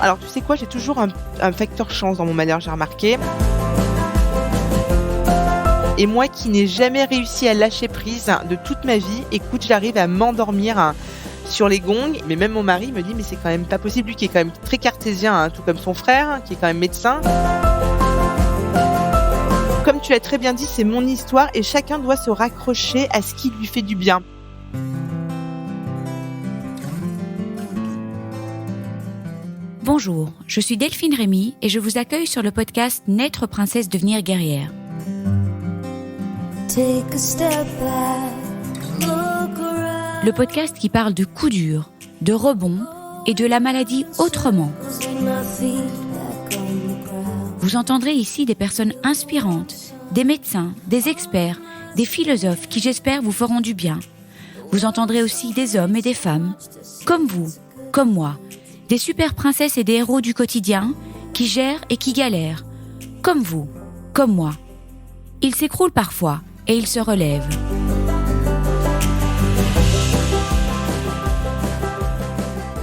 Alors, tu sais quoi? J'ai toujours un facteur chance dans mon malheur, j'ai remarqué. Et moi qui n'ai jamais réussi à lâcher prise de toute ma vie, écoute, j'arrive à m'endormir sur les gongs. Mais même mon mari me dit: «Mais c'est quand même pas possible», lui qui est quand même très cartésien, tout comme son frère, qui est quand même médecin. Comme tu l'as très bien dit, c'est mon histoire et chacun doit se raccrocher à ce qui lui fait du bien. Bonjour, je suis Delphine Rémy et je vous accueille sur le podcast Naître princesse, devenir guerrière. Le podcast qui parle de coups durs, de rebonds et de la maladie autrement. Vous entendrez ici des personnes inspirantes, des médecins, des experts, des philosophes qui j'espère vous feront du bien. Vous entendrez aussi des hommes et des femmes, comme vous, comme moi, des super princesses et des héros du quotidien qui gèrent et qui galèrent, comme vous, comme moi. Ils s'écroulent parfois et ils se relèvent.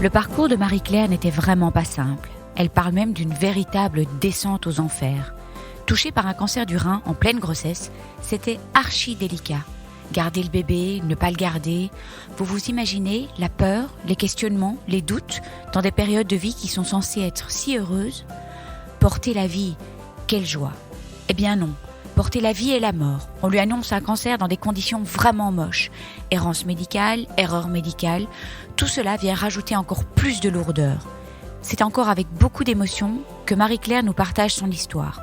Le parcours de Marie-Claire n'était vraiment pas simple. Elle parle même d'une véritable descente aux enfers. Touchée par un cancer du rein en pleine grossesse, c'était archi délicat. Garder le bébé, ne pas le garder. Vous vous imaginez la peur, les questionnements, les doutes dans des périodes de vie qui sont censées être si heureuses? Porter la vie, quelle joie! Eh bien non, porter la vie et la mort. On lui annonce un cancer dans des conditions vraiment moches. Errance médicale, erreur médicale, tout cela vient rajouter encore plus de lourdeur. C'est encore avec beaucoup d'émotion que Marie-Claire nous partage son histoire.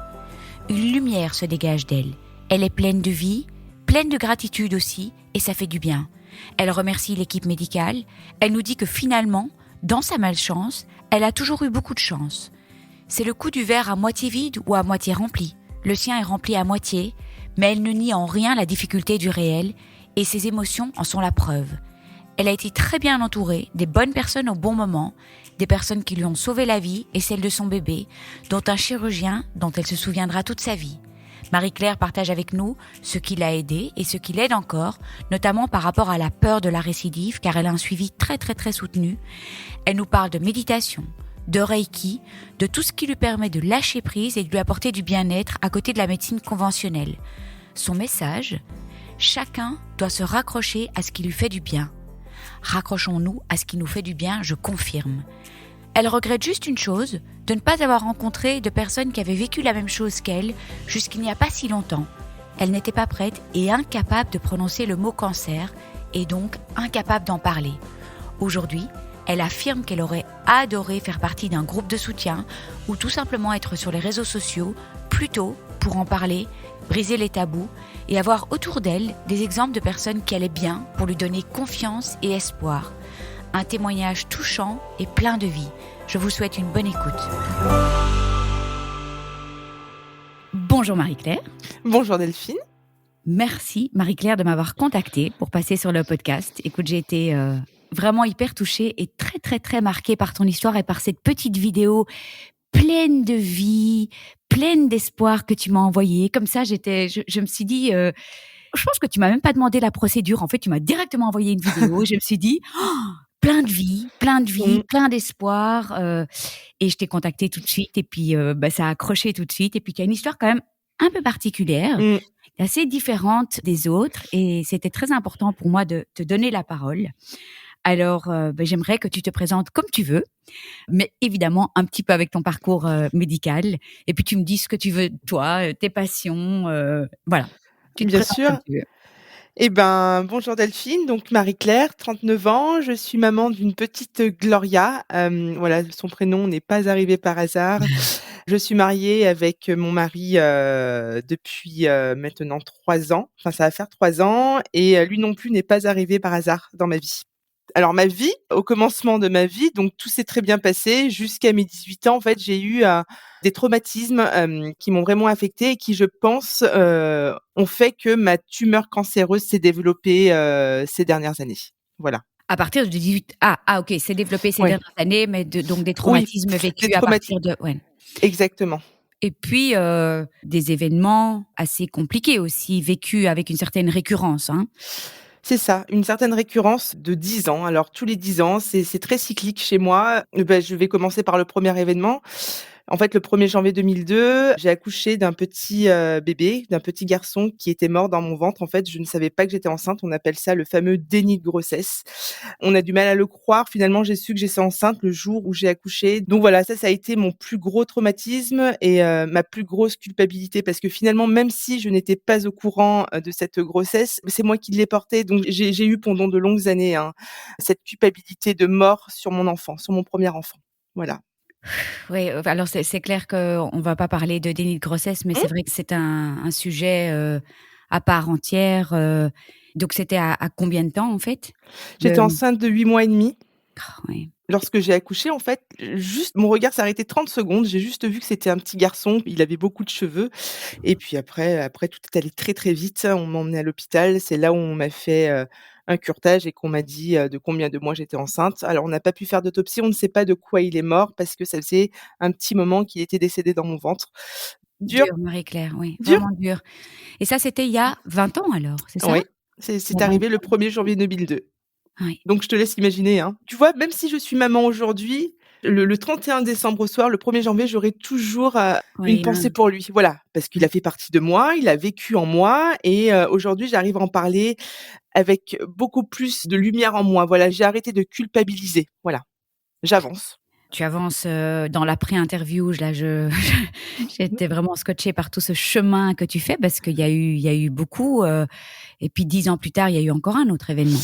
Une lumière se dégage d'elle. Elle est pleine de vie, pleine de gratitude aussi, et ça fait du bien. Elle remercie l'équipe médicale. Elle nous dit que finalement, dans sa malchance, elle a toujours eu beaucoup de chance. C'est le coup du verre à moitié vide ou à moitié rempli. Le sien est rempli à moitié, mais elle ne nie en rien la difficulté du réel, et ses émotions en sont la preuve. Elle a été très bien entourée, des bonnes personnes au bon moment, des personnes qui lui ont sauvé la vie et celle de son bébé, dont un chirurgien dont elle se souviendra toute sa vie. Marie-Claire partage avec nous ce qui l'a aidée et ce qui l'aide encore, notamment par rapport à la peur de la récidive, car elle a un suivi très très très soutenu. Elle nous parle de méditation, de Reiki, de tout ce qui lui permet de lâcher prise et de lui apporter du bien-être à côté de la médecine conventionnelle. Son message: chacun doit se raccrocher à ce qui lui fait du bien. Raccrochons-nous à ce qui nous fait du bien, je confirme. Elle regrette juste une chose, de ne pas avoir rencontré de personnes qui avaient vécu la même chose qu'elle jusqu'il n'y a pas si longtemps. Elle n'était pas prête et incapable de prononcer le mot cancer et donc incapable d'en parler. Aujourd'hui, elle affirme qu'elle aurait adoré faire partie d'un groupe de soutien ou tout simplement être sur les réseaux sociaux, plutôt pour en parler, briser les tabous et avoir autour d'elle des exemples de personnes qui allaient bien pour lui donner confiance et espoir. Un témoignage touchant et plein de vie. Je vous souhaite une bonne écoute. Bonjour Marie-Claire. Bonjour Delphine. Merci Marie-Claire de m'avoir contactée pour passer sur le podcast. Écoute, j'ai été vraiment hyper touchée et très très très marquée par ton histoire et par cette petite vidéo pleine de vie, pleine d'espoir que tu m'as envoyée. Comme ça, je me suis dit, je pense que tu m'as même pas demandé la procédure. En fait, tu m'as directement envoyé une vidéo. Je me suis dit, plein de vie, plein d'espoir. Et je t'ai contactée tout de suite. Et puis, ça a accroché tout de suite. Et puis, tu as une histoire quand même un peu particulière, assez différente des autres. Et c'était très important pour moi de te donner la parole. Alors, j'aimerais que tu te présentes comme tu veux, mais évidemment un petit peu avec ton parcours médical. Et puis tu me dis ce que tu veux, toi, tes passions, voilà. Tu te Bien présentes sûr. comme tu veux. Eh ben, bonjour Delphine, donc Marie-Claire, 39 ans, je suis maman d'une petite Gloria. Voilà, son prénom n'est pas arrivé par hasard. Je suis mariée avec mon mari depuis maintenant 3 ans. Enfin, ça va faire 3 ans et lui non plus n'est pas arrivé par hasard dans ma vie. Alors ma vie, au commencement de ma vie, donc tout s'est très bien passé jusqu'à mes 18 ans. En fait, j'ai eu des traumatismes qui m'ont vraiment affectée et qui, je pense, ont fait que ma tumeur cancéreuse s'est développée ces dernières années. Voilà. À partir de 18... ok, c'est développé ces Ouais. dernières années, mais donc des Oui, traumatismes des vécus à partir de... Ouais. Exactement. Et puis, des événements assez compliqués aussi, vécus avec une certaine récurrence, hein. C'est ça, une certaine récurrence de 10 ans. Alors tous les 10 ans, c'est très cyclique chez moi. Je vais commencer par le premier événement. En fait, le 1er janvier 2002, j'ai accouché d'un petit, bébé, d'un petit garçon qui était mort dans mon ventre. En fait, je ne savais pas que j'étais enceinte. On appelle ça le fameux déni de grossesse. On a du mal à le croire. Finalement, j'ai su que j'étais enceinte le jour où j'ai accouché. Donc voilà, ça a été mon plus gros traumatisme et ma plus grosse culpabilité parce que finalement, même si je n'étais pas au courant, de cette grossesse, c'est moi qui l'ai portée. Donc j'ai eu pendant de longues années, hein, cette culpabilité de mort sur mon enfant, sur mon premier enfant. Voilà. Oui, alors c'est clair qu'on va pas parler de déni de grossesse, mais c'est Mmh. vrai que c'est un sujet, à part entière, donc c'était à combien de temps, en fait? J'étais Le enceinte de 8 mois et demi. Oui. Lorsque j'ai accouché, en fait, juste mon regard s'est arrêté 30 secondes. J'ai juste vu que c'était un petit garçon. Il avait beaucoup de cheveux et puis après tout est allé très, très vite. On m'a emmenée à l'hôpital. C'est là où on m'a fait, un curetage et qu'on m'a dit, de combien de mois j'étais enceinte. Alors on n'a pas pu faire d'autopsie. On ne sait pas de quoi il est mort parce que ça faisait un petit moment qu'il était décédé dans mon ventre. Dur, Dur, Marie-Claire, oui, dur. vraiment dur. Et ça, c'était il y a 20 ans alors, c'est ça? Oui, Il y c'est a 20 arrivé le ans. 1er janvier 2002. Oui, Donc je te laisse imaginer, hein. Tu vois, même si je suis maman aujourd'hui, le 31 décembre au soir, le 1er janvier, j'aurai toujours, une oui, pensée pour lui. Voilà, parce qu'il a fait partie de moi, il a vécu en moi et aujourd'hui, j'arrive à en parler avec beaucoup plus de lumière en moi. Voilà, j'ai arrêté de culpabiliser. Voilà, j'avance. tu avances, dans l'après-interview, là, j'étais vraiment scotchée par tout ce chemin que tu fais parce qu'il y a eu beaucoup, et puis 10 ans plus tard, il y a eu encore un autre événement.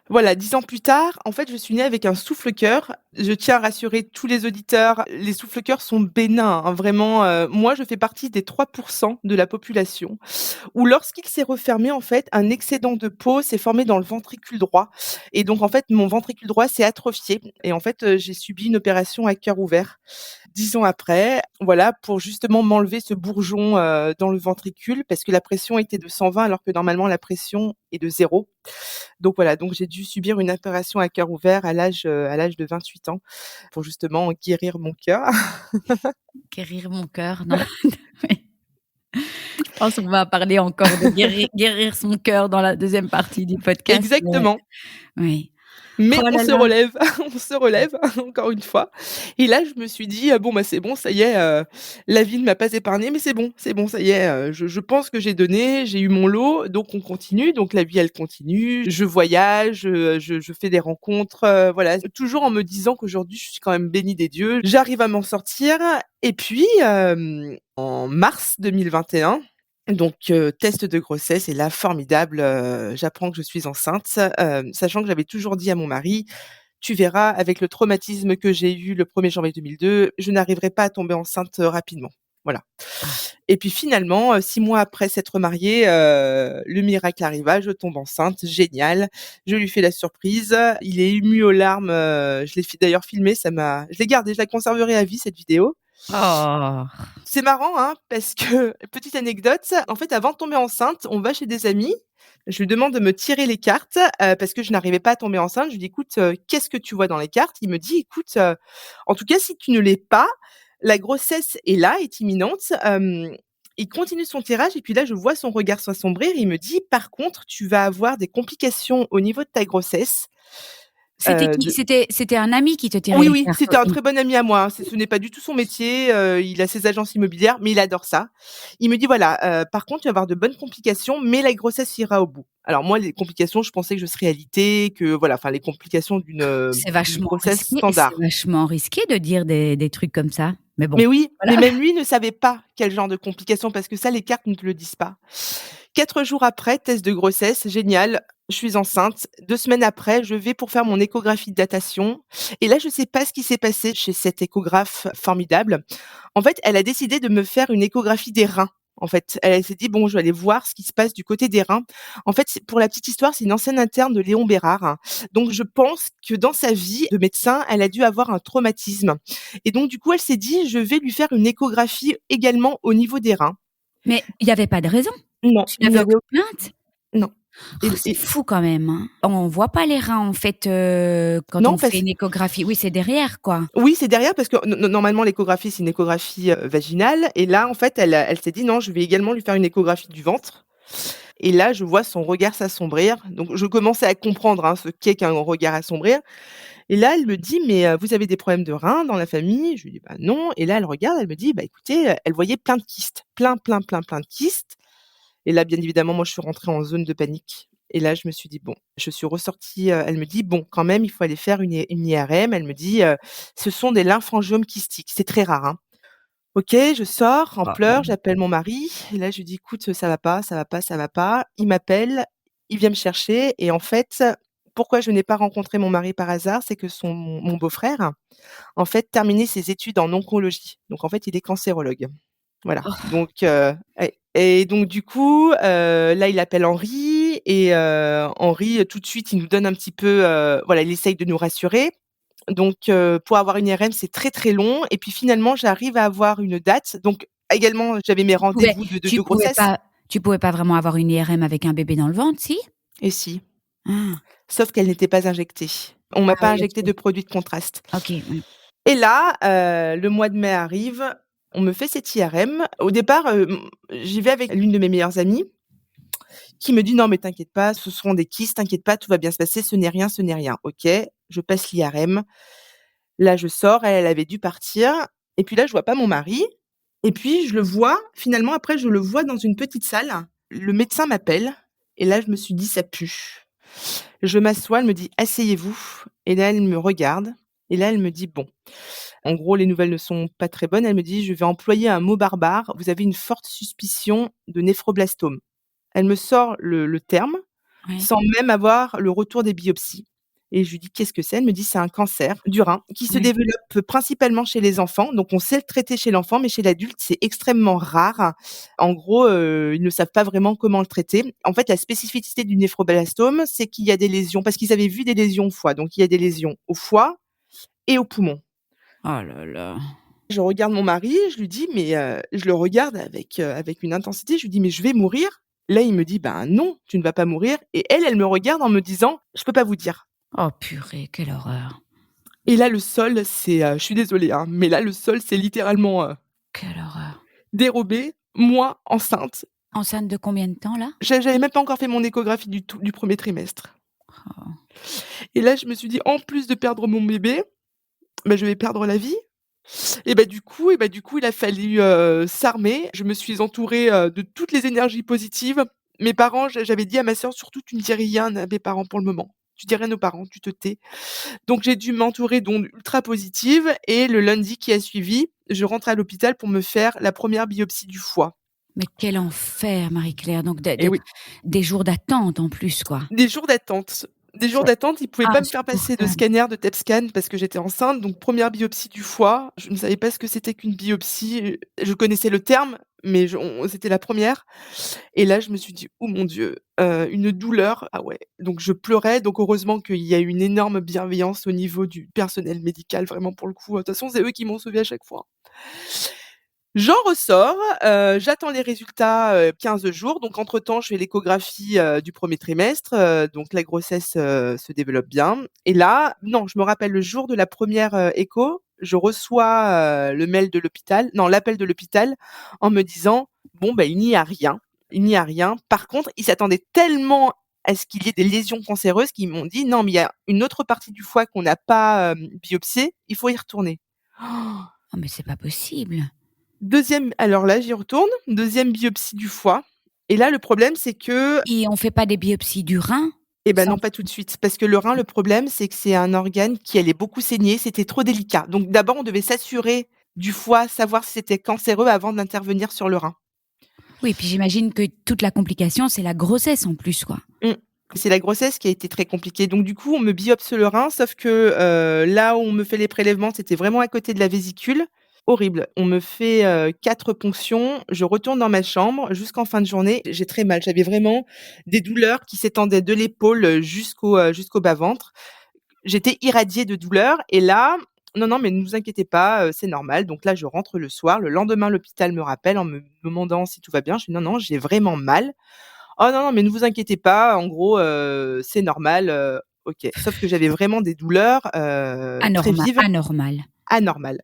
Voilà, 10 ans plus tard, en fait, je suis née avec un souffle-cœur. Je tiens à rassurer tous les auditeurs, les souffle-cœurs sont bénins, hein, vraiment, moi, je fais partie des 3 de la population où lorsqu'il s'est refermé, en fait, un excédent de peau s'est formé dans le ventricule droit et donc en fait, mon ventricule droit s'est atrophié et en fait, j'ai subi une opération à cœur ouvert. 10 ans après, voilà, pour justement m'enlever ce bourgeon, dans le ventricule parce que la pression était de 120 alors que normalement la pression est de 0. Donc voilà, donc j'ai dû subir une opération à cœur ouvert à l'âge de 28 ans pour justement guérir mon cœur. Guérir mon cœur, non? Oui. Je pense qu'on va parler encore de guérir son cœur dans la deuxième partie du podcast, mais Exactement. oui. Mais Oh on là se là! relève, on se relève encore une fois et là, je me suis dit: «Bon, bah, c'est bon, ça y est, la vie ne m'a pas épargnée, mais c'est bon, ça y est, je pense que j'ai donné, j'ai eu mon lot, donc on continue». Donc la vie, elle continue. Je voyage, je fais des rencontres, voilà, toujours en me disant qu'aujourd'hui, je suis quand même bénie des dieux. J'arrive à m'en sortir et puis, en mars 2021, donc test de grossesse et là formidable, j'apprends que je suis enceinte, sachant que j'avais toujours dit à mon mari: «Tu verras avec le traumatisme que j'ai eu le 1er janvier 2002, je n'arriverai pas à tomber enceinte, rapidement». Voilà Ah, et puis finalement, 6 mois après s'être mariés, le miracle arriva, je tombe enceinte, génial. Je lui fais la surprise, il est ému aux larmes, je l'ai d'ailleurs filmé, je l'ai gardée, je la conserverai à vie cette vidéo. oh! C'est marrant, hein, parce que petite anecdote, en fait, avant de tomber enceinte, on va chez des amis. Je lui demande de me tirer les cartes, parce que je n'arrivais pas à tomber enceinte. Je lui dis: «Écoute, qu'est-ce que tu vois dans les cartes?» Il me dit: «Écoute, en tout cas, si tu ne l'es pas, la grossesse est là, est imminente». Il continue son tirage et puis là, je vois son regard s'assombrir. Il me dit: «Par contre, tu vas avoir des complications au niveau de ta grossesse». C'était qui? De C'était un ami qui te tirait Oui, les oui, cartes? c'était un Oui. très bon ami à moi, hein. Ce n'est pas du tout son métier, il a ses agences immobilières, mais il adore ça. Il me dit: «Voilà, par contre, tu vas avoir de bonnes complications, mais la grossesse ira au bout». Alors moi, les complications, je pensais que je serais alitée, que voilà, enfin les complications d'une grossesse C'est standard. vachement risqué de dire des trucs comme ça, mais bon, Mais oui, mais voilà. même lui ne savait pas quel genre de complications parce que ça, les cartes ne te le disent pas. 4 jours après, test de grossesse, génial, je suis enceinte. 2 semaines après, je vais pour faire mon échographie de datation et là, je sais pas ce qui s'est passé chez cette échographe formidable. En fait, elle a décidé de me faire une échographie des reins. En fait, elle s'est dit: «Bon, je vais aller voir ce qui se passe du côté des reins». En fait, c'est pour la petite histoire, c'est une ancienne interne de Léon Bérard. Donc je pense que dans sa vie de médecin, elle a dû avoir un traumatisme et donc du coup, elle s'est dit: «Je vais lui faire une échographie également au niveau des reins». Mais il y avait pas de raison? Non, Tu il n'avais n'y avait aucune plainte? non Oh, c'est et fou quand même, hein. On voit pas les reins en fait, quand non on fait parce une échographie. Oui, c'est derrière quoi. oui, c'est derrière parce que normalement l'échographie, c'est une échographie, vaginale et là, en fait, elle s'est dit: «Non, je vais également lui faire une échographie du ventre». et là, je vois son regard s'assombrir. Donc je commençais à comprendre, hein, ce qu'est qu'un regard assombrir et là, elle me dit: «Mais, vous avez des problèmes de reins dans la famille?» Je lui dis: «Bah, non» et là, elle regarde, elle me dit: «Bah, écoutez», elle voyait plein de kystes, plein, plein, plein, plein de kystes et là, bien évidemment, moi, je suis rentrée en zone de panique et là, je me suis dit: «Bon», je suis ressortie, elle me dit: «Bon, quand même, il faut aller faire une IRM». Elle me dit: «Ce sont des lymphangiomes kystiques, c'est très rare, hein». OK, je sors en Oh, pleurs, j'appelle mon mari et là, je lui dis: «Écoute, ça va pas, ça va pas, ça va pas». Il m'appelle, il vient me chercher et en fait, pourquoi je n'ai pas rencontré mon mari par hasard, c'est que mon beau-frère, en fait, terminait ses études en oncologie. Donc en fait, il est cancérologue. Voilà, donc ouais et donc du coup, là, il appelle Henri et Henri, tout de suite, il nous donne un petit peu, voilà, il essaye de nous rassurer. Donc pour avoir une IRM, c'est très, très long et puis finalement, j'arrive à avoir une date. Donc également, j'avais mes tu pouvais rendez-vous de tu pouvais grossesse pas tu pouvais pas vraiment avoir une IRM avec un bébé dans le ventre, si? et si, Ah. sauf qu'elle n'était pas injectée. On m'a Ah pas oui, injecté OK. de produit de contraste OK, oui. et là, le mois de mai arrive, on me fait cette IRM. Au départ, j'y vais avec l'une de mes meilleures amies qui me dit: «Non mais t'inquiète pas, ce seront des kystes, t'inquiète pas, tout va bien se passer, ce n'est rien, ce n'est rien». OK, je passe l'IRM. Là, je sors, elle avait dû partir et puis là, je vois pas mon mari et puis je le vois, finalement après je le vois dans une petite salle. Le médecin m'appelle et là, je me suis dit: «Ça pue». Je m'assois, elle me dit: «Asseyez-vous» et là, elle me regarde et là, elle me dit: «Bon, en gros, les nouvelles ne sont pas très bonnes». Elle me dit: «Je vais employer un mot barbare, vous avez une forte suspicion de néphroblastome». Elle me sort le terme, Oui, sans même avoir le retour des biopsies et je lui dis: «Qu'est-ce que c'est?» Elle me dit: «C'est un cancer du rein qui se oui. développe principalement chez les enfants». Donc on sait le traiter chez l'enfant, mais chez l'adulte, c'est extrêmement rare. En gros, ils ne savent pas vraiment comment le traiter. En fait, la spécificité du néphroblastome, c'est qu'il y a des lésions parce qu'ils avaient vu des lésions au foie. Donc il y a des lésions au foie et aux poumons. Oh là là. Je regarde mon mari, je lui dis: «Mais» je le regarde avec une intensité, je lui dis: «Mais je vais mourir?» Là, il me dit: «Ben non, tu ne vas pas mourir» et elle, elle me regarde en me disant: «Je peux pas vous dire». Oh purée, quelle horreur. Et là, le sol, c'est, je suis désolée, hein, mais là, le sol, c'est littéralement, Quelle horreur. dérobé, moi enceinte. Enceinte de combien de temps là? J'avais même pas encore fait mon échographie du 1er trimestre Oh. et là, je me suis dit: «En plus de perdre mon bébé, bah, je vais perdre la vie». Et bah, du coup, il a fallu, s'armer. Je me suis entourée, de toutes les énergies positives. Mes parents, j'avais dit à ma sœur: «Surtout tu ne dis rien à mes parents pour le moment. Tu dis rien aux parents, tu te tais». Donc j'ai dû m'entourer d'ondes ultra positives et le lundi qui a suivi, je rentre à l'hôpital pour me faire la première biopsie du foie. Mais quel enfer, Marie-Claire, donc Et oui, des jours d'attente en plus, quoi. des jours d'attente. Des jours C'est d'attente, ils pouvaient pas me faire passer de insupportable. scanner, de TEP scan parce que j'étais enceinte, donc première biopsie du foie. Je ne savais pas ce que c'était qu'une biopsie, je connaissais le terme, mais c'était la première. Et là, je me suis dit: «Oh mon Dieu», une douleur, ah ouais, donc je pleurais, donc heureusement qu'il y a eu une énorme bienveillance au niveau du personnel médical, vraiment pour le coup, de toute façon, c'est eux qui m'ont sauvée à chaque fois. J'en ressors, j'attends les résultats, 15 jours, donc entre-temps, je fais l'échographie, du 1er trimestre, donc la grossesse, se développe bien et là non, je me rappelle le jour de la première écho, je reçois, le mail de l'hôpital non, l'appel de l'hôpital en me disant: «Bon, bah, il n'y a rien, il n'y a rien». Par contre, ils s'attendaient tellement à ce qu'il y ait des lésions cancéreuses qu'ils m'ont dit: «Non, mais il y a une autre partie du foie qu'on n'a pas, biopsiée, il faut y retourner». Oh mais c'est pas possible. Deuxième, alors là, j'y retourne, deuxième biopsie du foie et là, le problème, c'est que Et on fait pas des biopsies du rein? eh ben, Sans non, pas tout de suite, parce que le rein, le problème, c'est que c'est un organe qui allait beaucoup saigner, c'était trop délicat. Donc d'abord, on devait s'assurer du foie, savoir si c'était cancéreux avant d'intervenir sur le rein. oui, puis j'imagine que toute la complication, c'est la grossesse en plus, quoi. Mmh. C'est la grossesse qui a été très compliquée. Donc du coup, on me biopsie le rein, sauf que, là où on me fait les prélèvements, c'était vraiment à côté de la vésicule. Horrible. On me fait, 4 ponctions, je retourne dans ma chambre jusqu'en fin de journée, j'ai très mal. J'avais vraiment des douleurs qui s'étendaient de l'épaule, jusqu'au bas-ventre. J'étais irradiée de douleur et là: «Non, non, mais ne vous inquiétez pas, c'est normal». Donc là, je rentre le soir. Le lendemain, l'hôpital me rappelle en me demandant si tout va bien. Je dis: «Non, non, j'ai vraiment mal». «Oh non, non, mais ne vous inquiétez pas, en gros, c'est normal», OK. Sauf que j'avais vraiment des douleurs, très vives, Anormal. anormales.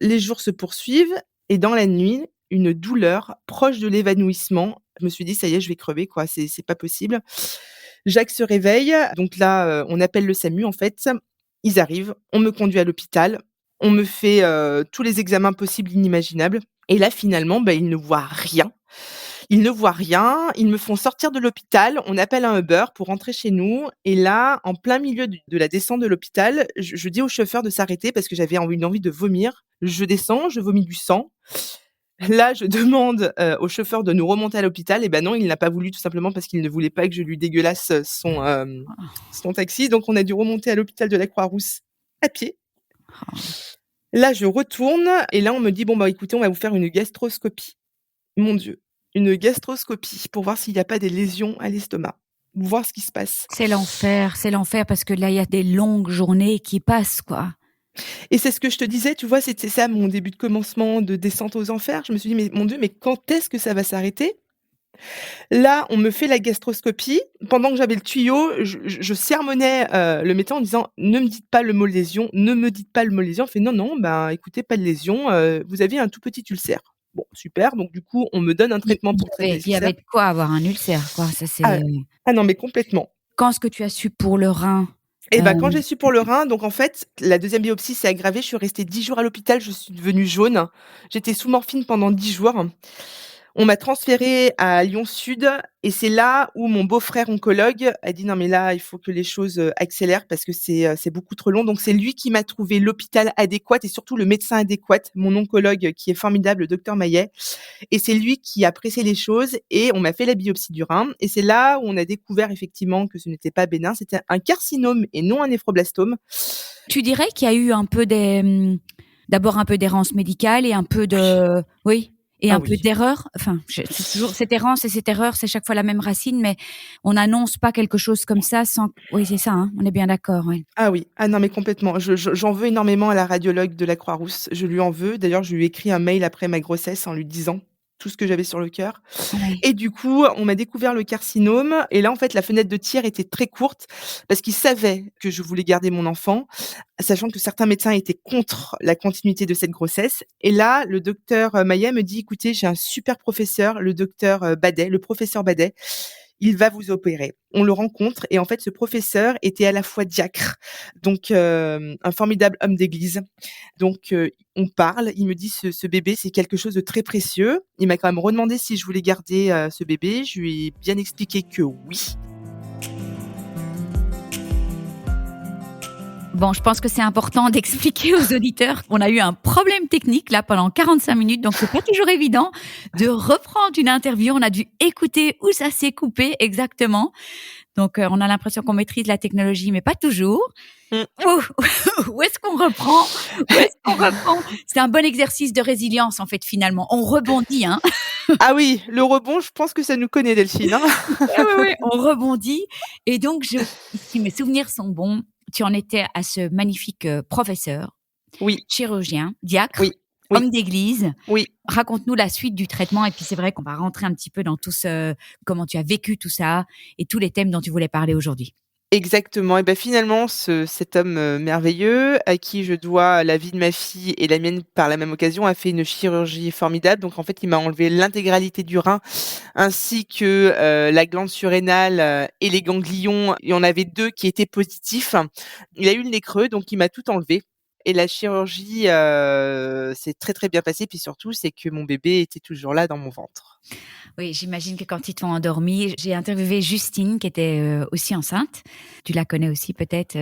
Les jours se poursuivent et dans la nuit, une douleur proche de l'évanouissement. Je me suis dit: «Ça y est, je vais crever quoi, c'est pas possible». Jacques se réveille, donc là, on appelle le SAMU en fait. Ils arrivent, on me conduit à l'hôpital, on me fait, tous les examens possibles, inimaginables et là finalement, ils ne voient rien. Ils ne voient rien, ils me font sortir de l'hôpital, on appelle un Uber pour rentrer chez nous et là, en plein milieu de la descente de l'hôpital, je dis au chauffeur de s'arrêter parce que j'avais une envie de vomir. Je descends, je vomis du sang. Là, je demande, au chauffeur de nous remonter à l'hôpital et non, il n'a pas voulu tout simplement parce qu'il ne voulait pas que je lui dégueulasse, son taxi, donc on a dû remonter à l'hôpital de la Croix-Rousse à pied. Là, je retourne et là, on me dit: «Bon, écoutez, on va vous faire une gastroscopie». Mon Dieu, une gastroscopie pour voir s'il y a pas des lésions à l'estomac, voir ce qui se passe C'est l'enfer parce que là, il y a des longues journées qui passent, quoi. et c'est ce que je te disais, tu vois? C'était ça mon début de commencement de descente aux enfers. Je me suis dit: «Mais mon Dieu, mais quand est-ce que ça va s'arrêter?» Là, on me fait la gastroscopie. Pendant que j'avais le tuyau, je sermonnais, le médecin en disant: «Ne me dites pas le mot lésion, ne me dites pas le mot lésion». Il fait: «Non, non, écoutez, pas de lésion, vous avez un tout petit ulcère». Bon, super, donc du coup, on me donne un traitement pour traiter Il y l'ulcère. avait de quoi avoir un ulcère, quoi. Ça, c'est Ah, ah non, mais complètement. quand est-ce que tu as su pour le rein? Et Heu, quand j'ai su pour le rein, donc en fait, la deuxième biopsie s'est aggravée. Je suis restée 10 jours à l'hôpital, je suis devenue jaune. J'étais sous morphine pendant 10 jours. On m'a transférée à Lyon Sud et c'est là où mon beau-frère oncologue a dit: «Non mais là, il faut que les choses, accélèrent parce que c'est beaucoup trop long». Donc c'est lui qui m'a trouvé l'hôpital adéquat et surtout le médecin adéquat, mon oncologue qui est formidable, le docteur Maillet et c'est lui qui a pressé les choses et on m'a fait la biopsie du rein et c'est là où on a découvert effectivement que ce n'était pas bénin, c'était un carcinome et non un néphroblastome. Tu dirais qu'il y a eu un peu d'abord un peu d'errance médicale et un peu Oui. de oui et Ah un peu oui. d'erreur? Enfin, c'est toujours cette errance et cette erreur, c'est chaque fois la même racine, mais on n'annonce pas quelque chose comme ça sans oui, c'est ça, hein, on est bien d'accord, ouais. Ah oui. Ah non mais complètement. J'en veux énormément à la radiologue de la Croix-Rousse. Je lui en veux. D'ailleurs, je lui ai écrit un mail après ma grossesse en lui disant tout ce que j'avais sur le cœur. Ouais. Et du coup, on m'a découvert le carcinome et là, en fait, la fenêtre de tir était très courte parce qu'ils savaient que je voulais garder mon enfant, sachant que certains médecins étaient contre la continuité de cette grossesse. Et là, le docteur, Maillet me dit: «Écoutez, j'ai un super professeur, le docteur, Badet, le professeur Badet, il va vous opérer». On le rencontre et en fait, ce professeur était à la fois diacre, donc un formidable homme d'église. Donc on parle, il me dit: «Ce bébé, c'est quelque chose de très précieux». Il m'a quand même redemandé si je voulais garder, ce bébé. Je lui ai bien expliqué que oui. Bon, je pense que c'est important d'expliquer aux auditeurs qu'on a eu un problème technique là pendant 45 minutes, donc c'est pas toujours évident de reprendre une interview. On a dû écouter où ça s'est coupé exactement. Donc on a l'impression qu'on maîtrise la technologie, mais pas toujours. Mmh. Où, où est-ce qu'on reprend? Où est-ce qu'on reprend? C'est un bon exercice de résilience en fait finalement. On rebondit, hein. Ah oui, le rebond, je pense que ça nous connaît Delphine, hein? Ouais, ouais, ouais, on rebondit. Et donc, si mes souvenirs sont bons, tu en étais à ce magnifique professeur, Oui, chirurgien, diacre, oui, oui, homme d'église. oui. Raconte-nous la suite du traitement. Et puis, c'est vrai qu'on va rentrer un petit peu dans tout ce, comment tu as vécu tout ça et tous les thèmes dont tu voulais parler aujourd'hui. Exactement et finalement cet homme, merveilleux à qui je dois la vie de ma fille et la mienne par la même occasion a fait une chirurgie formidable. Donc en fait, il m'a enlevé l'intégralité du rein ainsi que, la glande surrénale, et les ganglions. Il y en avait 2 qui étaient positifs. Il a eu le nez creux, donc il m'a tout enlevé et la chirurgie, s'est très, très bien passée. Puis surtout, c'est que mon bébé était toujours là dans mon ventre. Oui, j'imagine que quand ils t'ont endormi, j'ai interviewé Justine qui était aussi enceinte. Tu la connais aussi peut-être,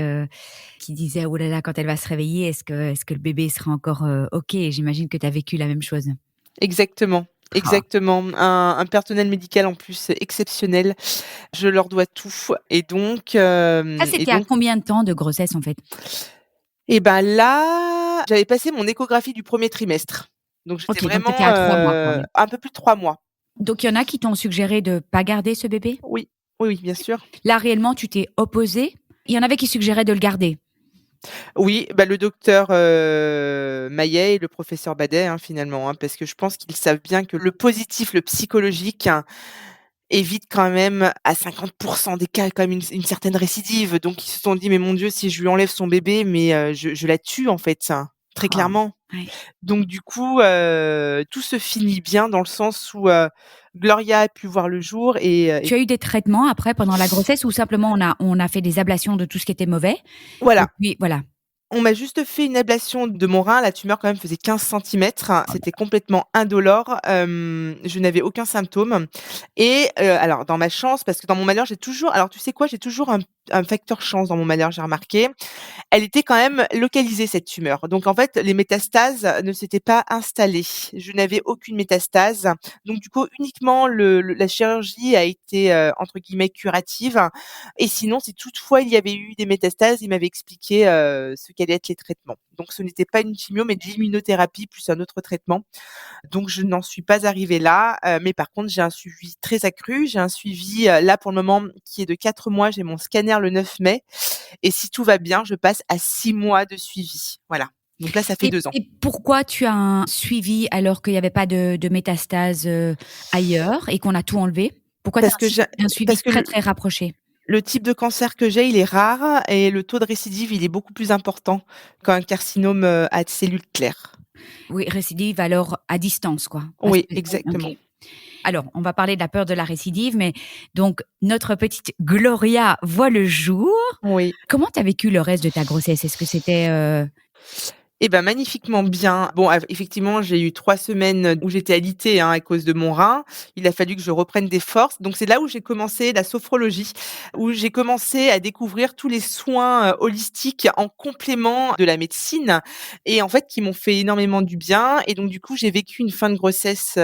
qui disait oh là là quand elle va se réveiller, est-ce que le bébé sera encore ok? Et j'imagine que tu as vécu la même chose. Exactement, Ah. exactement. Un personnel médical en plus exceptionnel. Je leur dois tout et donc Ça, hem et c'était à donc combien de temps de grossesse en fait? là, j'avais passé mon échographie du 1er trimestre. Donc j'étais Ok, donc tu étais vraiment, à 3 mois quand même. un peu plus de 3 mois. Donc il y en a qui t'ont suggéré de pas garder ce bébé? Oui, oui, oui, bien sûr. Là réellement tu t'es opposée? Il y en avait qui suggéraient de le garder? Oui, le docteur, Maillet et le professeur Badet, hein, finalement, hein, parce que je pense qu'ils savent bien que le positif, le psychologique évite quand même à 50 des cas quand même une certaine récidive. Donc ils se sont dit: «Mais mon Dieu, si je lui enlève son bébé, mais je la tue en fait». très Oh, clairement. ouais. Donc du coup, tout se finit bien dans le sens où, Gloria a pu voir le jour et Tu as eu des traitements après pendant la grossesse ou simplement on a fait des ablations de tout ce qui était mauvais et voilà. puis voilà. On m'a juste fait une ablation de mon rein. La tumeur quand même faisait 15 centimètres. C'était complètement indolore. Je n'avais aucun symptôme et alors dans ma chance, parce que dans mon malheur, j'ai toujours alors tu sais quoi? J'ai toujours un facteur chance dans mon malheur, j'ai remarqué. Elle était quand même localisée cette tumeur. Donc en fait, les métastases ne s'étaient pas installées. Je n'avais aucune métastase. Donc du coup, uniquement la chirurgie a été, entre guillemets «curative» et sinon, si toutefois il y avait eu des métastases, il m'avait expliqué, ce qu'allaient être les traitements. Donc ce n'était pas une chimio, mais de l'immunothérapie plus un autre traitement. Donc je n'en suis pas arrivée là, mais par contre, j'ai un suivi très accru. J'ai un suivi, là pour le moment qui est de 4 mois. J'ai mon scanner le 9 mai et si tout va bien, je passe à 6 mois de suivi. Voilà. Donc là, ça fait Et 2 ans. et pourquoi tu as un suivi alors qu'il y avait pas de métastases, ailleurs et qu'on a tout enlevé? Pourquoi tu as Parce que j'ai un suivi parce que très, très rapproché? le type de cancer que j'ai, il est rare et le taux de récidive, il est beaucoup plus important qu'un carcinome, à cellules claires. Oui, récidive alors à distance quoi? Parce Oui, que OK. exactement. Alors, on va parler de la peur de la récidive, mais donc notre petite Gloria voit le jour. Oui. Comment tu as vécu le reste de ta grossesse? Est-ce que c'était, Eh ben, magnifiquement bien. Bon, effectivement, j'ai eu 3 semaines où j'étais alitée, hein, à cause de mon rein. Il a fallu que je reprenne des forces. Donc c'est là où j'ai commencé la sophrologie, où j'ai commencé à découvrir tous les soins, holistiques en complément de la médecine et en fait qui m'ont fait énormément du bien et donc du coup, j'ai vécu une fin de grossesse,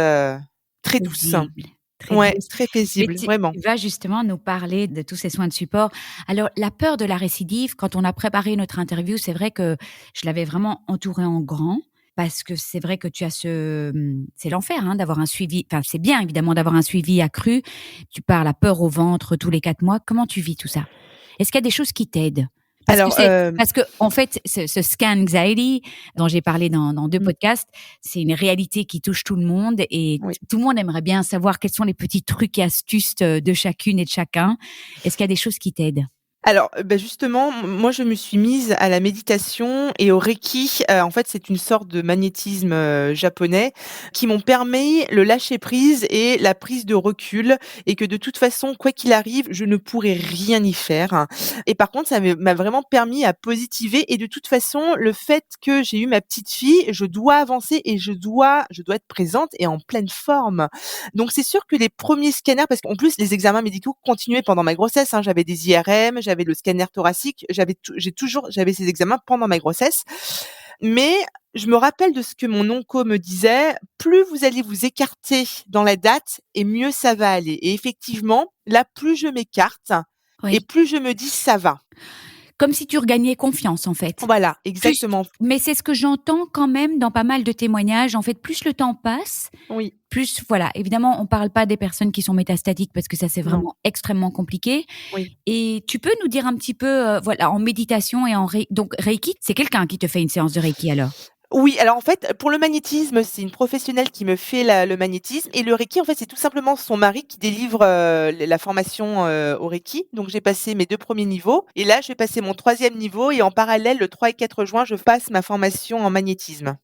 très douce. paisible, très Ouais, douce? très Mais paisible, vraiment. tu vas justement nous parler de tous ces soins de support. Alors, la peur de la récidive, quand on a préparé notre interview, c'est vrai que je l'avais vraiment entourée en grand parce que c'est vrai que tu as c'est l'enfer, hein, d'avoir un suivi. Enfin, c'est bien évidemment d'avoir un suivi accru. Tu parles la peur au ventre tous les 4 mois. Comment tu vis tout ça? Est-ce qu'il y a des choses qui t'aident? Alors, Parce que en fait, ce scan anxiety dont j'ai parlé dans 2 mmh, podcasts, c'est une réalité qui touche tout le monde et oui. tout le monde aimerait bien savoir quels sont les petits trucs et astuces, de chacune et de chacun. Est-ce qu'il y a des choses qui t'aident? Alors, bah, justement, moi, je me suis mise à la méditation et au reiki. En fait, c'est une sorte de magnétisme, japonais qui m'ont permis le lâcher prise et la prise de recul et que de toute façon, quoi qu'il arrive, je ne pourrais rien y faire et par contre, ça m'a vraiment permis à positiver et de toute façon, le fait que j'ai eu ma petite fille, je dois avancer et je dois être présente et en pleine forme. Donc c'est sûr que les premiers scanners parce qu'en plus les examens médicaux continuaient pendant ma grossesse, hein. J'avais des IRM, j'avais le scanner thoracique, j'avais ces examens pendant ma grossesse. Mais je me rappelle de ce que mon onco me disait: «Plus vous allez vous écarter dans la date et mieux ça va aller» et effectivement, là, plus je m'écarte et Oui. plus je me dis: «Ça va». Comme si tu regagnais confiance, en fait. Voilà, Plus exactement. Mais c'est ce que j'entends quand même dans pas mal de témoignages. En fait, plus le temps passe, Oui, plus voilà, évidemment, on parle pas des personnes qui sont métastatiques parce que ça, c'est non, vraiment extrêmement compliqué. oui. Et tu peux nous dire un petit peu, voilà, en méditation et donc Reiki, c'est quelqu'un qui te fait une séance de Reiki alors? Oui, alors en fait, pour le magnétisme, c'est une professionnelle qui me fait le magnétisme et le Reiki, en fait, c'est tout simplement son mari qui délivre, la formation, au Reiki. Donc j'ai passé mes 2 premiers niveaux et là, je vais passer mon troisième niveau et en parallèle, le 3 et 4 juin, je passe ma formation en magnétisme.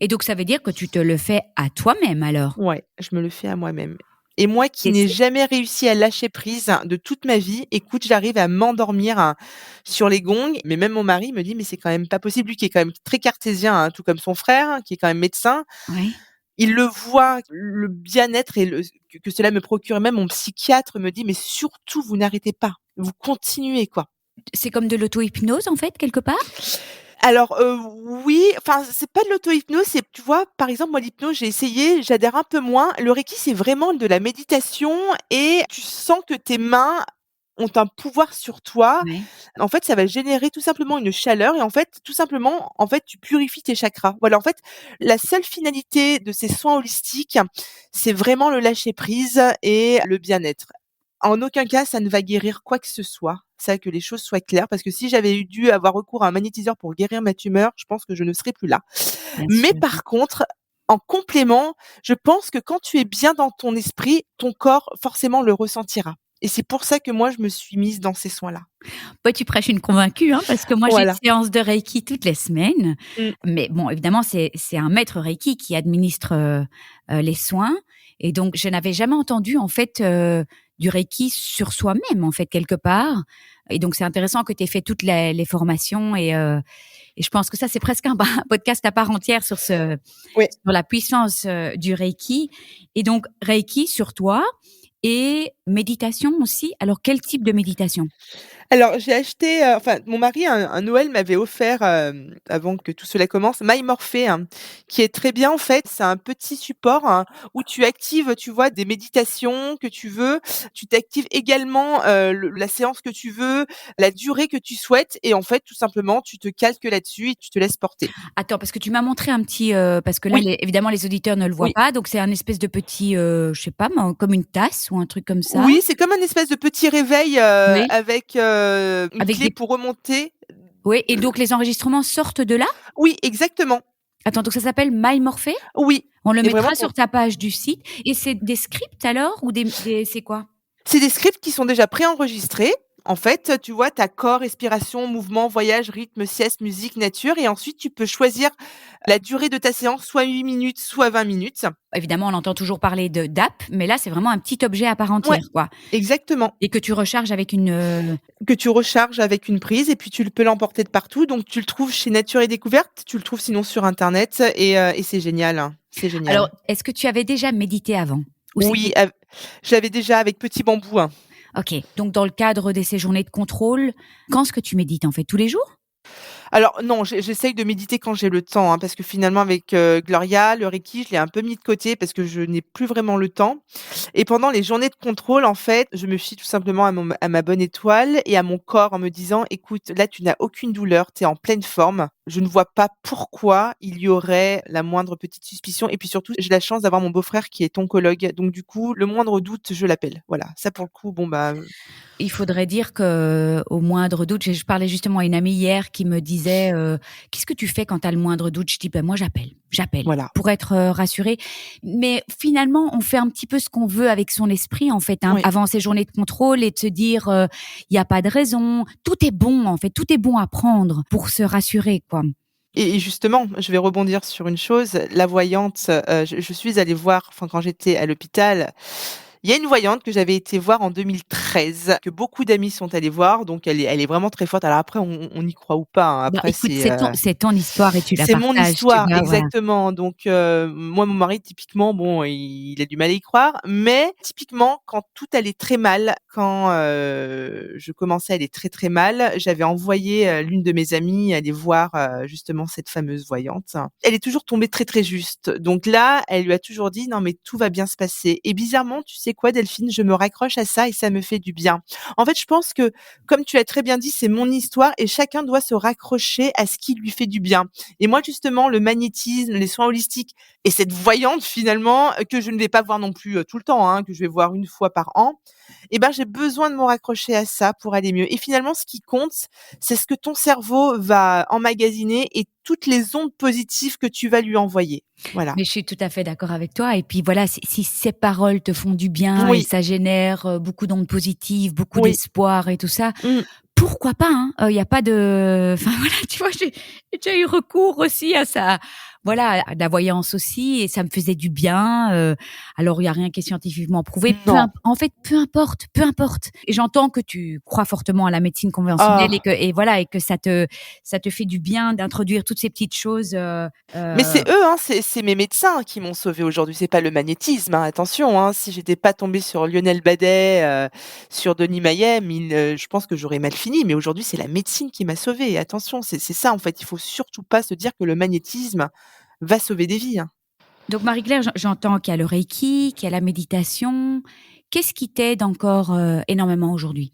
Et donc ça veut dire que tu te le fais à toi-même alors? Ouais, je me le fais à moi-même et moi qui Et n'ai c'est jamais réussi à lâcher prise de toute ma vie, écoute, j'arrive à m'endormir, sur les gongs, mais même mon mari me dit: «Mais c'est quand même pas possible», lui qui est quand même très cartésien, hein, tout comme son frère, qui est quand même médecin. ouais. Il le voit, le bien-être et que cela me procure, même mon psychiatre me dit: «Mais surtout, vous n'arrêtez pas, vous continuez, quoi». C'est comme de l'auto-hypnose en fait, quelque part? Alors, oui, enfin, c'est pas de l'auto-hypnose, c'est tu vois, par exemple, moi, l'hypnose, j'ai essayé, j'adhère un peu moins. Le Reiki, c'est vraiment de la méditation et tu sens que tes mains ont un pouvoir sur toi. Ouais. En fait, ça va générer tout simplement une chaleur et en fait, tout simplement, en fait, tu purifies tes chakras. Voilà, en fait, la seule finalité de ces soins holistiques, c'est vraiment le lâcher prise et le bien-être. En aucun cas, ça ne va guérir quoi que ce soit. Ça, que les choses soient claires, parce que si j'avais dû avoir recours à un magnétiseur pour guérir ma tumeur, je pense que je ne serais plus là. Bien Mais sûr. par contre, en complément, je pense que quand tu es bien dans ton esprit, ton corps forcément le ressentira. et c'est pour ça que moi je me suis mise dans ces soins-là. Bah, tu prêches une convaincue, hein, parce que moi j'ai une Voilà. séance de Reiki toutes les semaines. Mmh. Mais bon, évidemment, c'est un maître Reiki qui administre, les soins et donc je n'avais jamais entendu en fait, du Reiki sur soi-même en fait, quelque part et donc c'est intéressant que tu aies fait toutes les formations et je pense que ça, c'est presque un un podcast à part entière Oui. sur la puissance, du Reiki et donc Reiki sur toi et méditation aussi. Alors quel type de méditation? Alors j'ai acheté, enfin mon mari un Noël m'avait offert, avant que tout cela commence, My Morphée, hein, qui est très bien en fait. C'est un petit support, hein, où tu actives, tu vois, des méditations que tu veux. Tu t'actives également, le la séance que tu veux, la durée que tu souhaites et en fait tout simplement tu te calques là-dessus et tu te laisses porter. Attends, parce que tu m'as montré un petit, parce que là, Oui, évidemment, les auditeurs ne le voient oui, pas, donc c'est un espèce de petit, je sais pas moi, comme une tasse ou un truc comme ça? oui, c'est comme un espèce de petit réveil, Oui, avec, une avec clé des pour remonter. oui et donc les enregistrements sortent de là? Oui, exactement. Attends, donc ça s'appelle My Morphée? Oui On le et vraiment mettra pour sur ta page du site et c'est des scripts alors ou des c'est quoi? c'est des scripts qui sont déjà préenregistrés. En fait, tu vois, tu as corps, respiration, mouvement, voyage, rythme, sieste, musique, nature et ensuite tu peux choisir la durée de ta séance, soit 8 minutes, soit 20 minutes. Évidemment, on entend toujours parler de d'app, mais là, c'est vraiment un petit objet à part Ouais, entière, quoi exactement. et que tu recharges avec une, Que tu recharges avec une prise et puis tu le peux l'emporter de partout. Donc tu le trouves chez Nature et Découverte, tu le trouves sinon sur internet et c'est génial, hein. C'est alors, génial. est-ce que tu avais déjà médité avant? Ou Oui, c'était je l'avais déjà avec Petit Bambou, hein. OK, donc dans le cadre de ces journées de contrôle, quand est-ce que tu médites, en fait? Tous les jours? Alors non, j'essaye de méditer quand j'ai le temps, hein, parce que finalement avec, Gloria, le Reiki, je l'ai un peu mis de côté parce que je n'ai plus vraiment le temps et pendant les journées de contrôle, en fait, je me fie tout simplement à ma bonne étoile et à mon corps en me disant: «Écoute, là, tu n'as aucune douleur, tu es en pleine forme. Je ne vois pas pourquoi il y aurait la moindre petite suspicion» et puis surtout, j'ai la chance d'avoir mon beau-frère qui est oncologue, donc du coup, le moindre doute, je l'appelle. Voilà, ça pour le coup, bon, bah, Il faudrait dire qu'au moindre doute, je parlais justement à une amie hier qui me disait, «Qu'est-ce que tu fais quand tu as le moindre doute?» Je dis: «Ben moi j'appelle voilà. pour être, rassurée». Mais finalement, on fait un petit peu ce qu'on veut avec son esprit en fait, hein, Oui. avant ces journées de contrôle et de se dire, «Il y a pas de raison». Tout est bon en fait, tout est bon à prendre pour se rassurer quoi. Et justement, je vais rebondir sur une chose, la voyante, je suis allée voir, enfin, quand j'étais à l'hôpital, il y a une voyante que j'avais été voir en 2013, que beaucoup d'amis sont allés voir, donc elle est vraiment très forte. Alors après, on y croit ou pas, hein, Bah, après écoute, c'est ton histoire et tu la c'est mon partages, tu histoire, vois? Voilà. exactement. Donc, moi, mon mari, typiquement, bon, il a du mal à y croire, mais typiquement, quand tout allait très mal, quand, je commençais à aller très, très mal, j'avais envoyé, l'une de mes amies aller voir, justement cette fameuse voyante. Elle est toujours tombée très, très juste. Donc là, elle lui a toujours dit: «Non, mais tout va bien se passer» et bizarrement, tu sais quoi, Delphine? Je me raccroche à ça et ça me fait du bien. En fait, je pense que, comme tu l'as très bien dit, c'est mon histoire et chacun doit se raccrocher à ce qui lui fait du bien. Et moi, justement, le magnétisme, les soins holistiques et cette voyante finalement, que je ne vais pas voir non plus, tout le temps, hein, que je vais voir une fois par an, et ben, j'ai besoin de me raccrocher à ça pour aller mieux. Et finalement, ce qui compte, c'est ce que ton cerveau va emmagasiner et toutes les ondes positives que tu vas lui envoyer. Voilà. Mais je suis tout à fait d'accord avec toi et puis voilà, si ces paroles te font du bien et Oui, ça génère, beaucoup d'ondes positives, beaucoup oui. d'espoir et tout ça, Mmh. pourquoi pas, hein? Il y a pas de enfin voilà, tu vois, j'ai déjà eu recours aussi à ça, voilà, à de la voyance aussi et ça me faisait du bien, alors il y a rien qui est scientifiquement prouvé, Non. en fait, peu importe et j'entends que tu crois fortement à la médecine conventionnelle Ah! et voilà et que ça te fait du bien d'introduire toutes ces petites choses, Mais heu c'est eux, hein, c'est mes médecins qui m'ont sauvée aujourd'hui, c'est pas le magnétisme, hein, attention, hein. Si j'étais pas tombée sur Lionel Badet, sur Denis Maillet, je pense que j'aurais mal fini, mais aujourd'hui, c'est la médecine qui m'a sauvée. Attention, c'est ça, en fait, il faut surtout pas se dire que le magnétisme va sauver des vies, hein. Donc Marie-Claire, j'entends qu'il y a le reiki, qu'il y a la méditation. Qu'est-ce qui t'aide encore, énormément aujourd'hui?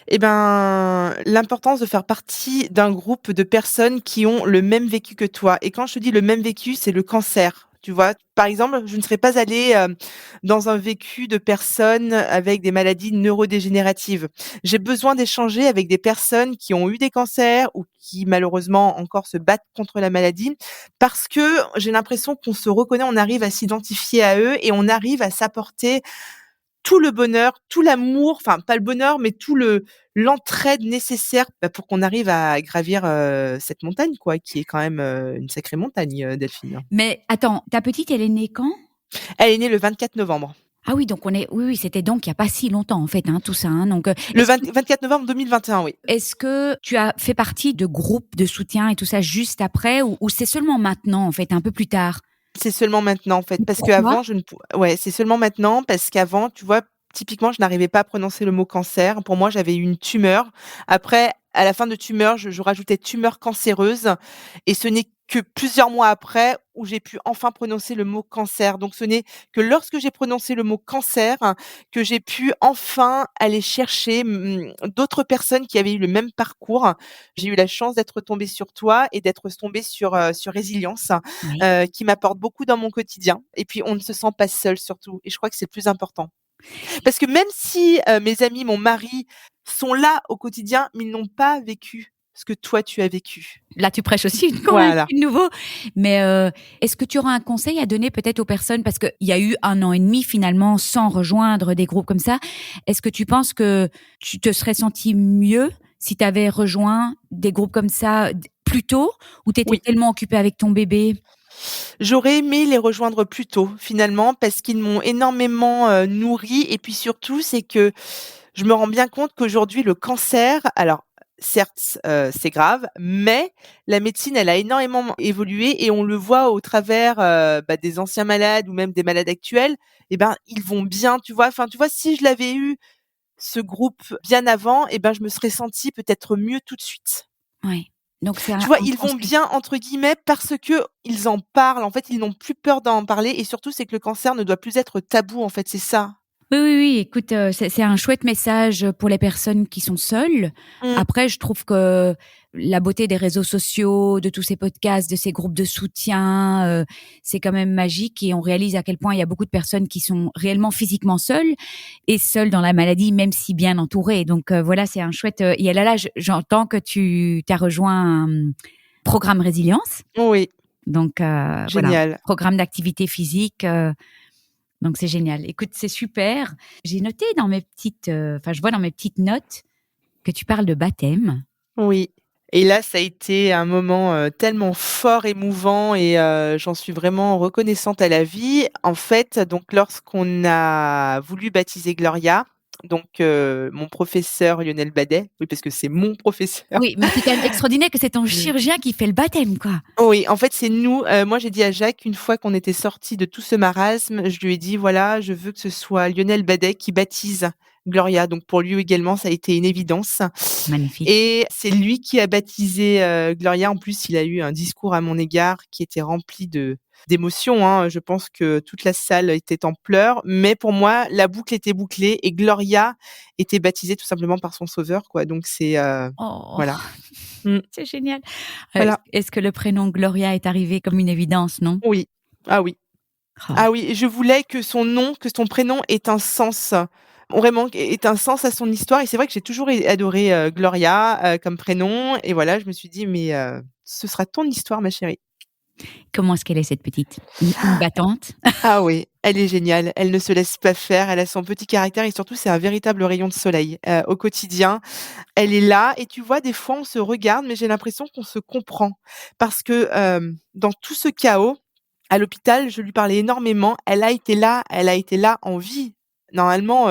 Eh ben, l'importance de faire partie d'un groupe de personnes qui ont le même vécu que toi et quand je te dis le même vécu, c'est le cancer, tu vois? Par exemple, je ne serais pas allée, dans un vécu de personnes avec des maladies neurodégénératives. J'ai besoin d'échanger avec des personnes qui ont eu des cancers ou qui malheureusement encore se battent contre la maladie parce que j'ai l'impression qu'on se reconnaît, on arrive à s'identifier à eux et on arrive à s'apporter tout le bonheur, tout l'amour, enfin pas le bonheur, mais tout l'entraide nécessaire pour qu'on arrive à gravir cette montagne, quoi, qui est quand même une sacrée montagne, Delphine. Mais attends, ta petite, elle est née quand? Elle est née le 24 novembre. Ah oui, donc oui, c'était donc il y a pas si longtemps en fait, tout ça. Donc, Le 24 novembre 2021, oui. est-ce que tu as fait partie de groupes de soutien et tout ça juste après, ou c'est seulement maintenant en fait, un peu plus tard? C'est seulement maintenant, en fait, parce Pourquoi? qu'avant ouais, c'est seulement maintenant parce qu'avant, tu vois, typiquement, je n'arrivais pas à prononcer le mot cancer. Pour moi, j'avais eu une tumeur. Après, à la fin de tumeur, je rajoutais tumeur cancéreuse et ce n'est que plusieurs mois après où j'ai pu enfin prononcer le mot cancer. Donc ce n'est que lorsque j'ai prononcé le mot cancer que j'ai pu enfin aller chercher, d'autres personnes qui avaient eu le même parcours. J'ai eu la chance d'être tombée sur toi et d'être tombée sur Résilience, Oui. qui m'apporte beaucoup dans mon quotidien et puis on ne se sent pas seul surtout et je crois que c'est le plus important. Parce que même si, mes amis, mon mari sont là au quotidien, mais ils n'ont pas vécu ce que toi tu as vécu. Là, tu prêches aussi une convaincue Voilà. de nouveau. Mais est-ce que tu auras un conseil à donner peut-être aux personnes, parce qu'il y a eu 1 an et demi finalement sans rejoindre des groupes comme ça. Est-ce que tu penses que tu te serais senti mieux si tu avais rejoint des groupes comme ça plus tôt, ou tu étais Oui. tellement occupée avec ton bébé? J'aurais aimé les rejoindre plus tôt finalement parce qu'ils m'ont énormément, nourrie et puis surtout, c'est que je me rends bien compte qu'aujourd'hui le cancer, alors certes, c'est grave, mais la médecine, elle a énormément évolué et on le voit au travers, des anciens malades ou même des malades actuels. Et ben, ils vont bien, tu vois? Enfin, tu vois, si je l'avais eu ce groupe bien avant, et ben, je me serais sentie peut-être mieux tout de suite. Ouais. Donc c'est Tu un vois, un ils vont conseil. bien entre guillemets parce qu'ils en parlent. En fait, ils n'ont plus peur d'en parler et surtout, c'est que le cancer ne doit plus être tabou, en fait, c'est ça. Oui, oui, oui, écoute, c'est un chouette message pour les personnes qui sont seules. Mmh. Après, je trouve que la beauté des réseaux sociaux, de tous ces podcasts, de ces groupes de soutien, c'est quand même magique, et on réalise à quel point il y a beaucoup de personnes qui sont réellement physiquement seules et seules dans la maladie, même si bien entourées. Donc voilà, c'est un chouette, et là, j'entends que tu as rejoint un programme résilience. Oui, Donc voilà, génial. programme d'activité physique, donc c'est génial. Écoute, c'est super. J'ai noté dans mes petites, je vois dans mes petites notes que tu parles de baptême. Oui, et là, ça a été un moment, tellement fort, émouvant et j'en suis vraiment reconnaissante à la vie. En fait, donc lorsqu'on a voulu baptiser Gloria, donc mon professeur Lionel Badet, oui, parce que c'est mon professeur. Oui, mais c'est quand même extraordinaire que c'est ton chirurgien qui fait le baptême, quoi. Oui, en fait, c'est nous. Moi, j'ai dit à Jacques, une fois qu'on était sortis de tout ce marasme, je lui ai dit: «Voilà, je veux que ce soit Lionel Badet qui baptise Gloria». Donc pour lui également, ça a été une évidence Magnifique. et c'est lui qui a baptisé, Gloria. En plus, il a eu un discours à mon égard qui était rempli d'émotions, hein. Je pense que toute la salle était en pleurs, mais pour moi, la boucle était bouclée et Gloria était baptisée tout simplement par son sauveur, quoi. Donc c'est, Oh, voilà. Mmh, c'est génial. voilà. Est-ce que le prénom Gloria est arrivé comme une évidence, non? Oui. Ah oui. Oh. Ah oui, je voulais que son nom, que son prénom ait un sens, vraiment ait un sens à son histoire et c'est vrai que j'ai toujours adoré, Gloria, comme prénom et voilà, je me suis dit: «Mais ce sera ton histoire ma chérie». Comment est-ce qu'elle est, cette petite? Une battante? Ah oui, elle est géniale, elle ne se laisse pas faire, elle a son petit caractère et surtout c'est un véritable rayon de soleil, au quotidien. Elle est là et tu vois, des fois on se regarde mais j'ai l'impression qu'on se comprend parce que, dans tout ce chaos, à l'hôpital, je lui parlais énormément, elle a été là en vie. Normalement,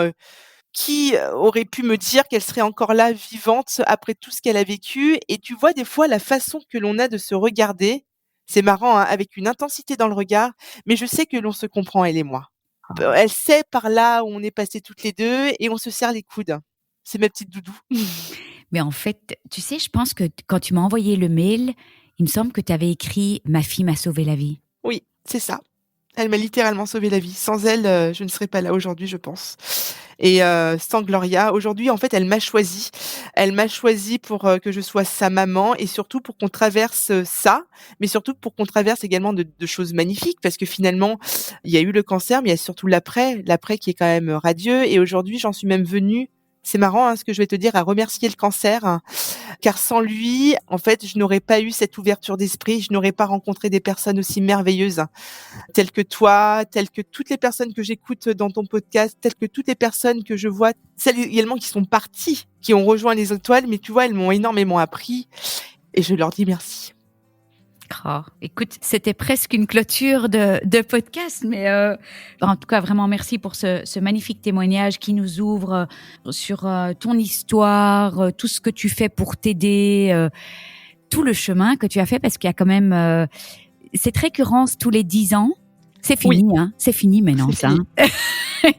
qui, aurait pu me dire qu'elle serait encore là vivante après tout ce qu'elle a vécu? Et tu vois, des fois, la façon que l'on a de se regarder, c'est marrant, hein, avec une intensité dans le regard, mais je sais que l'on se comprend, elle et moi. Elle sait par là où on est passées toutes les 2 et on se serre les coudes. C'est ma petite doudou. Mais en fait, tu sais, je pense que quand tu m'as envoyé le mail, il me semble que tu avais écrit: «Ma fille m'a sauvé la vie». Oui, c'est ça. Elle m'a littéralement sauvé la vie. Sans elle, je ne serais pas là aujourd'hui, je pense et sans Gloria, aujourd'hui, en fait, elle m'a choisie. Elle m'a choisie pour, que je sois sa maman et surtout pour qu'on traverse, ça, mais surtout pour qu'on traverse également de choses magnifiques parce que finalement, il y a eu le cancer, mais il y a surtout l'après qui est quand même, radieux et aujourd'hui, j'en suis même venue c'est marrant, ce que je vais te dire, à remercier le cancer, car sans lui, en fait, je n'aurais pas eu cette ouverture d'esprit, je n'aurais pas rencontré des personnes aussi merveilleuses, telles que toi, telles que toutes les personnes que j'écoute dans ton podcast, telles que toutes les personnes que je vois, celles également qui sont parties, qui ont rejoint les étoiles, mais tu vois, elles m'ont énormément appris et je leur dis merci. Oh, écoute, c'était presque une clôture de podcast, mais en tout cas, vraiment merci pour ce magnifique témoignage qui nous ouvre sur ton histoire, tout ce que tu fais pour t'aider, tout le chemin que tu as fait, parce qu'il y a quand même cette récurrence tous les 10 ans. C'est fini, Oui. C'est fini maintenant, C'est ça. fini.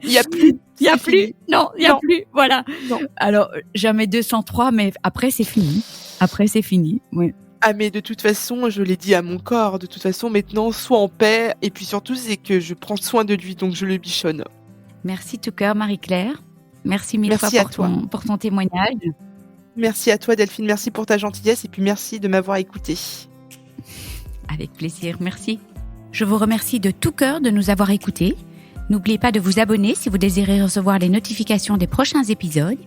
Il y a plus. Il y a plus. Non, il y a Non. plus. Voilà. Non. Alors, jamais 203, mais après, c'est fini. Après, c'est fini. Oui. Ah mais de toute façon, je l'ai dit à mon corps, de toute façon maintenant, sois en paix, et puis surtout c'est que je prends soin de lui, donc je le bichonne. Merci tout cœur, Marie-Claire. Merci mille Merci fois à toi. pour ton témoignage. Merci à toi Delphine, merci pour ta gentillesse, et puis merci de m'avoir écoutée. Avec plaisir, merci. Je vous remercie de tout cœur de nous avoir écoutés. N'oubliez pas de vous abonner si vous désirez recevoir les notifications des prochains épisodes.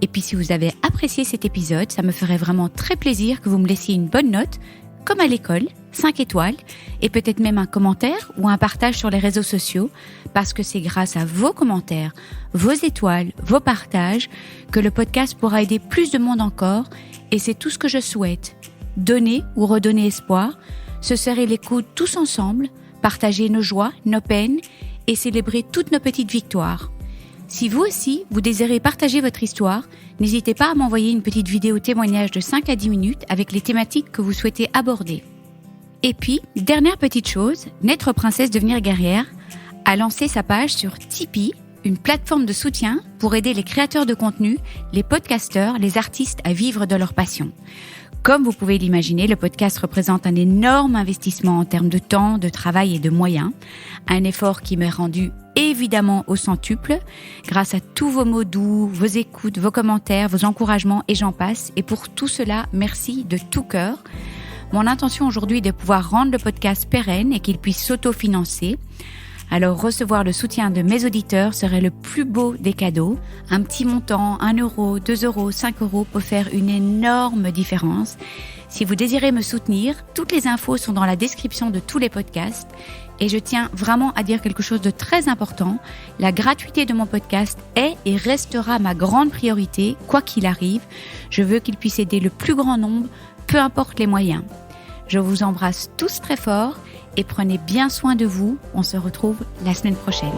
Et puis si vous avez apprécié cet épisode, ça me ferait vraiment très plaisir que vous me laissiez une bonne note, comme à l'école, 5 étoiles, et peut-être même un commentaire ou un partage sur les réseaux sociaux, parce que c'est grâce à vos commentaires, vos étoiles, vos partages, que le podcast pourra aider plus de monde encore, et c'est tout ce que je souhaite. Donner ou redonner espoir, se serrer les coudes tous ensemble, partager nos joies, nos peines, et célébrer toutes nos petites victoires. Si vous aussi, vous désirez partager votre histoire, n'hésitez pas à m'envoyer une petite vidéo témoignage de 5 à 10 minutes avec les thématiques que vous souhaitez aborder. Et puis, dernière petite chose, Naître princesse devenir guerrière a lancé sa page sur Tipeee, une plateforme de soutien pour aider les créateurs de contenu, les podcasteurs, les artistes à vivre de leur passion. Comme vous pouvez l'imaginer, le podcast représente un énorme investissement en termes de temps, de travail et de moyens. Un effort qui m'est rendu évidemment au centuple, grâce à tous vos mots doux, vos écoutes, vos commentaires, vos encouragements et j'en passe. Et pour tout cela, merci de tout cœur. Mon intention aujourd'hui est de pouvoir rendre le podcast pérenne et qu'il puisse s'autofinancer. Alors recevoir le soutien de mes auditeurs serait le plus beau des cadeaux. Un petit montant, 1 euro, 2 euros, 5 euros peut faire une énorme différence. Si vous désirez me soutenir, toutes les infos sont dans la description de tous les podcasts. Et je tiens vraiment à dire quelque chose de très important. La gratuité de mon podcast est et restera ma grande priorité, quoi qu'il arrive. Je veux qu'il puisse aider le plus grand nombre, peu importe les moyens. Je vous embrasse tous très fort et prenez bien soin de vous. On se retrouve la semaine prochaine.